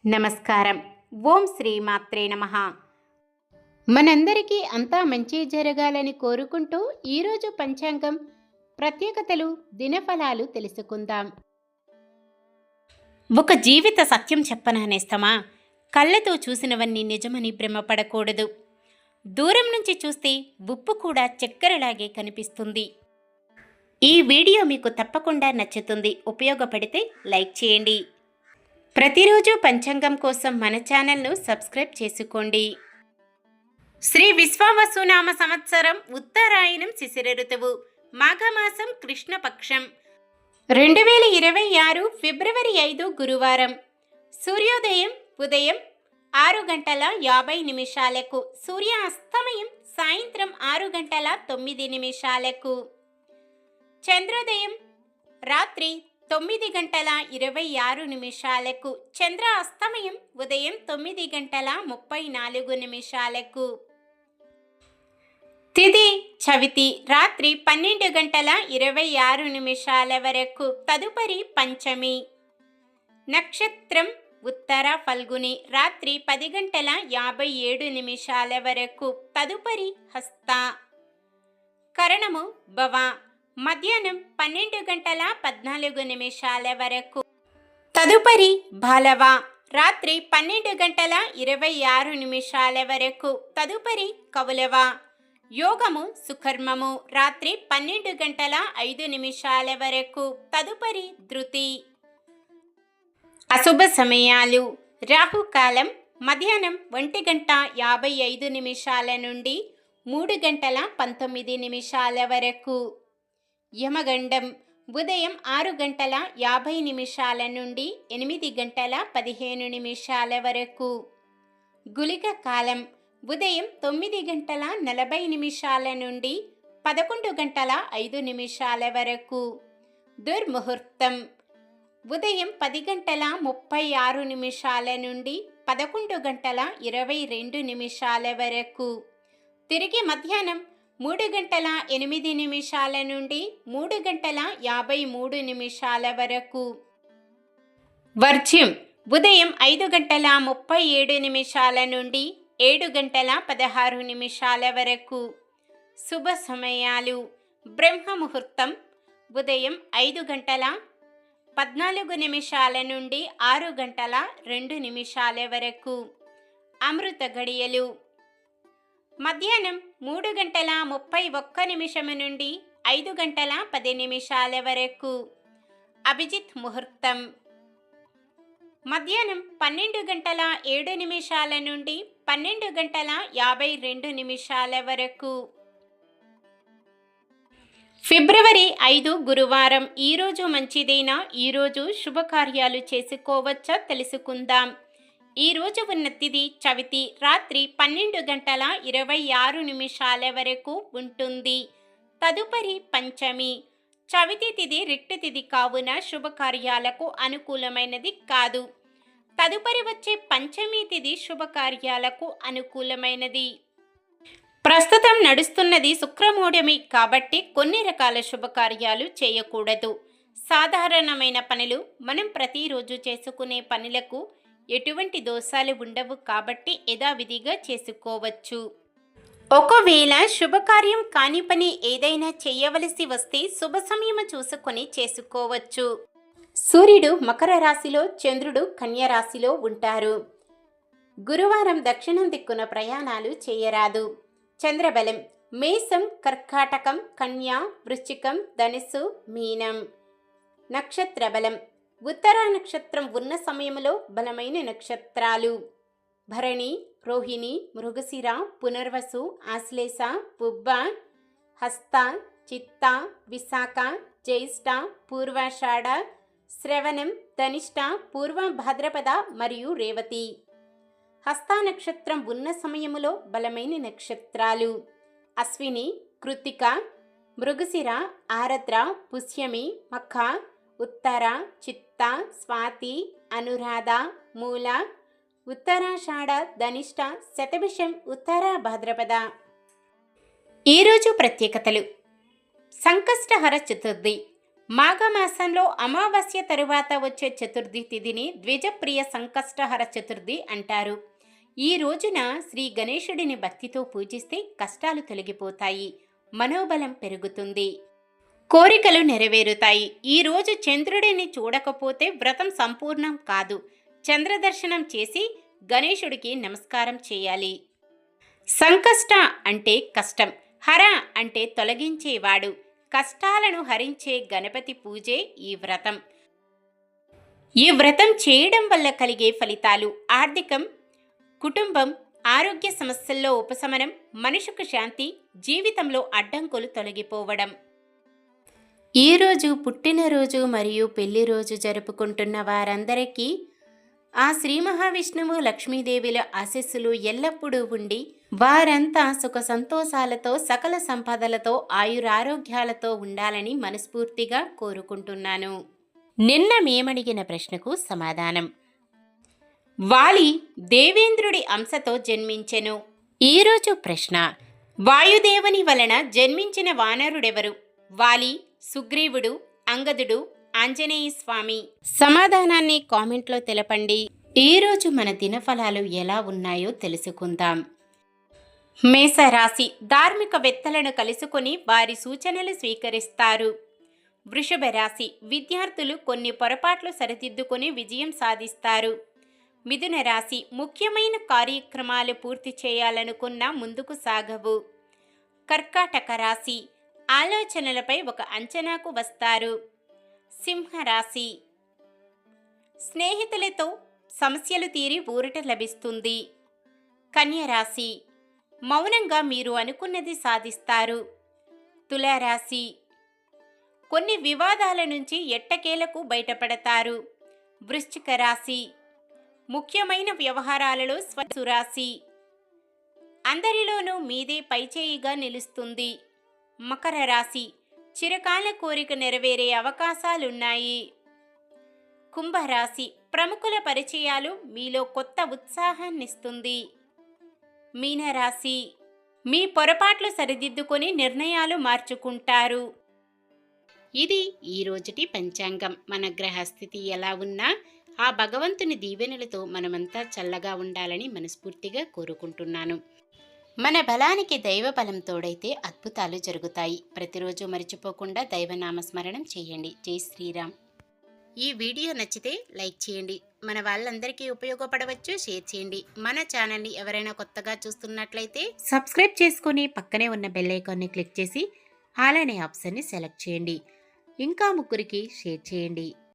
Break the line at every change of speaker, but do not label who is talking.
నమస్కారం. ఓం శ్రీ మాత్రే నమః. మనందరికీ అంతా మంచి జరగాలని కోరుకుంటూ ఈరోజు పంచాంగం ప్రత్యేకతలు, దినఫలాలు తెలుసుకుందాం. ఒక జీవిత సత్యం చెప్పనానేస్తమా, కళ్ళతో చూసినవన్నీ నిజమని భ్రమపడకూడదు. దూరం నుంచి చూస్తే ఉప్పు కూడా చక్కెరలాగే కనిపిస్తుంది. ఈ వీడియో మీకు తప్పకుండా నచ్చుతుంది. ఉపయోగపడితే లైక్ చేయండి. ప్రతిరోజు పంచాంగం కోసం మన ఛానల్ను సబ్స్క్రైబ్ చేసుకోండి. శ్రీ విశ్వావసునామ సంవత్సరం ఉత్తరాయణం శిశిర ఋతువు, మాఘమాసం కృష్ణపక్షం, 2026 ఫిబ్రవరి 5 గురువారం. సూర్యోదయం ఉదయం 6:50 సూర్యాస్తమయం సాయంత్రం 6:09. చంద్రోదయం రాత్రి 9:26. చంద్ర అస్తమయం ఉదయం 9:34. తిథి చవితి రాత్రి 12:26 వరకు. తదుపరి పంచమి. నక్షత్రం ఉత్తర ఫల్గుని రాత్రి 10:57 వరకు. తదుపరి హస్త. కరణము భవ మధ్యాహ్నం 12:14 వరకు. తదుపరి బాలవ రాత్రి 12:26 వరకు. తదుపరి కౌలవ. యోగము సుకర్మము రాత్రి 12:05 వరకు. తదుపరి ధృతి. అశుభ సమయాలు. రాహుకాలం మధ్యాహ్నం 1:55 నుండి 3:19 వరకు. యమగండం ఉదయం 6:50 నుండి 8:15 వరకు. గుళిక కాలం ఉదయం 9:40 నుండి 11:05 వరకు. దుర్ముహూర్తం ఉదయం 10:36 నుండి 11:22 వరకు. తిరిగి మధ్యాహ్నం 3:08 నుండి 3:53 వరకు. వర్జ్యం ఉదయం 5:37 నుండి 7:16 వరకు. శుభ సమయాలు. బ్రహ్మ ముహూర్తం ఉదయం 5:14 నుండి 6:02 వరకు. అమృత గడియలు మధ్యాహ్నం 3:31 నుండి 5:10 వరకు. అభిజిత్ ముహూర్తం మధ్యాహ్నం 12:07 నుండి 12:52 వరకు. ఫిబ్రవరి 5 గురువారం. ఈరోజు మంచిదేనా? ఈరోజు శుభకార్యాలు చేసుకోవచ్చా తెలుసుకుందాం. ఈరోజు ఉన్న తిథి చవితి రాత్రి 12:26 వరకు ఉంటుంది. తదుపరి పంచమి. చవితి తిథి రిక్త తిథి కావున శుభకార్యాలకు అనుకూలమైనది కాదు. తదుపరి వచ్చే పంచమి తిథి శుభకార్యాలకు అనుకూలమైనది. ప్రస్తుతం నడుస్తున్నది శుక్రమూఢమి కాబట్టి కొన్ని రకాల శుభకార్యాలు చేయకూడదు. సాధారణమైన పనులు, మనం ప్రతిరోజు చేసుకునే పనులకు ఎటువంటి దోషాలు ఉండవు కాబట్టి యథావిధిగా చేసుకోవచ్చు. ఒకవేళ శుభకార్యం కాని పని ఏదైనా చేయవలసి వస్తే శుభ సమయం చూసుకొని చేసుకోవచ్చు. సూర్యుడు మకర రాశిలో, చంద్రుడు కన్య రాశిలో ఉంటారు. గురువారం దక్షిణం దిక్కున ప్రయాణాలు చేయరాదు. చంద్రబలం మేషం, కర్కాటకం, కన్యా, వృశ్చికం, ధనుస్సు, మీనం. నక్షత్ర బలం ఉత్తర నక్షత్రం ఉన్న సమయంలో బలమైన నక్షత్రాలు భరణి, రోహిణి, మృగశిర, పునర్వసు, ఆశ్లేష, పుబ్బ, హస్త, చిత్త, విశాఖ, జ్యేష్ఠ, పూర్వాషాఢ, శ్రవణం, ధనిష్ట, పూర్వ భాద్రపద మరియు రేవతి. హస్త నక్షత్రం ఉన్న సమయములో బలమైన నక్షత్రాలు అశ్విని, కృత్తిక, మృగశిర, ఆరద్ర, పుష్యమి, మఖ, ఉత్తర, చిత్త, స్వాతి, అనురాధ, మూల, ఉత్తరాషాఢ, ధనిష్ట, శతభిషం, ఉత్తర భాద్రపద. ఈరోజు ప్రత్యేకతలు. సంకష్టహర చతుర్థి మాఘమాసంలో అమావాస్య తరువాత వచ్చే చతుర్థి తిథిని ద్విజప్రియ సంకష్టహర చతుర్థి అంటారు. ఈ రోజున శ్రీ గణేశుడిని భక్తితో పూజిస్తే కష్టాలు తొలగిపోతాయి, మనోబలం పెరుగుతుంది, కోరికలు నెరవేరుతాయి. ఈ రోజు చంద్రుడిని చూడకపోతే వ్రతం సంపూర్ణం కాదు. చంద్రదర్శనం చేసి గణేశుడికి నమస్కారం చేయాలి. సంకష్ట అంటే కష్టం, హర అంటే తొలగించేవాడు. కష్టాలను హరించే గణపతి పూజే ఈ వ్రతం. ఈ వ్రతం చేయడం వల్ల కలిగే ఫలితాలు: ఆర్థికం, కుటుంబం, ఆరోగ్య సమస్యల్లో ఉపశమనం, మనసుకు శాంతి, జీవితంలో అడ్డంకులు తొలగిపోవడం. ఈరోజు పుట్టినరోజు మరియు పెళ్లి రోజు జరుపుకుంటున్న వారందరికీ ఆ శ్రీ మహావిష్ణువు లక్ష్మీదేవిల ఆశీస్సులు ఎల్లప్పుడూ ఉండి వారంతా సుఖ సంతోషాలతో సకల సంపదలతో ఆయురారోగ్యాలతో ఉండాలని మనస్ఫూర్తిగా కోరుకుంటున్నాను. నిన్న మేమడిగిన ప్రశ్నకు సమాధానం: వాలి దేవేంద్రుడి అంశతో జన్మించెను. ఈరోజు ప్రశ్న: వాయుదేవుని వలన జన్మించిన వానరుడెవరు? వాలి, సుగ్రీవుడు, అంగదుడు, ఆంజనేయ స్వామి? సమాధానాన్ని కామెంట్లో తెలపండి. ఈరోజు మన దినఫలాలు ఎలా ఉన్నాయో తెలుసుకుందాం. మేషరాశి: ధార్మికవేత్తలను కలుసుకొని వారి సూచనలు స్వీకరిస్తారు. వృషభ రాశి: విద్యార్థులు కొన్ని పొరపాట్లు సరిదిద్దుకొని విజయం సాధిస్తారు. మిథున రాశి: ముఖ్యమైన కార్యక్రమాలు పూర్తి చేయాలనుకున్నా ముందుకు సాగవు. కర్కాటక రాశి: ఆలోచనలపై ఒక అంచనాకు వస్తారు. సింహరాశి: స్నేహితులతో సమస్యలు తీరి ఊరట లభిస్తుంది. కన్యరాశి: మౌనంగా మీరు అనుకున్నది సాధిస్తారు. తులారాశి: కొన్ని వివాదాల నుంచి ఎట్టకేలకు బయటపడతారు. వృశ్చిక రాశి: ముఖ్యమైన వ్యవహారాలలో స్వసురాశి. అందరిలోనూ మీదే పైచేయిగా నిలుస్తుంది. మకర రాశి: చిరకాల కోరిక నెరవేరే అవకాశాలున్నాయి. కుంభరాశి: ప్రముఖుల పరిచయాలు మీలో కొత్త ఉత్సాహాన్నిస్తుంది. మీనరాశి: మీ పొరపాట్లు సరిదిద్దుకొని నిర్ణయాలు మార్చుకుంటారు. ఇది ఈ రోజుటి పంచాంగం. మన గ్రహస్థితి ఎలా ఉన్నా ఆ భగవంతుని దీవెనలతో మనమంతా చల్లగా ఉండాలని మనస్ఫూర్తిగా కోరుకుంటున్నాను. మన బలానికి దైవ బలం తోడైతే అద్భుతాలు జరుగుతాయి. ప్రతిరోజు మర్చిపోకుండా దైవనామస్మరణం చేయండి. జై శ్రీరామ్. ఈ వీడియో నచ్చితే లైక్ చేయండి. మన వాళ్ళందరికీ ఉపయోగపడవచ్చు, షేర్ చేయండి. మన ఛానల్ని ఎవరైనా కొత్తగా చూస్తున్నట్లయితే సబ్స్క్రైబ్ చేసుకొని పక్కనే ఉన్న బెల్ ఐకాన్ని క్లిక్ చేసి ఆల్ అనే ఆప్షన్ని సెలెక్ట్ చేయండి. ఇంకా ముగ్గురికి షేర్ చేయండి.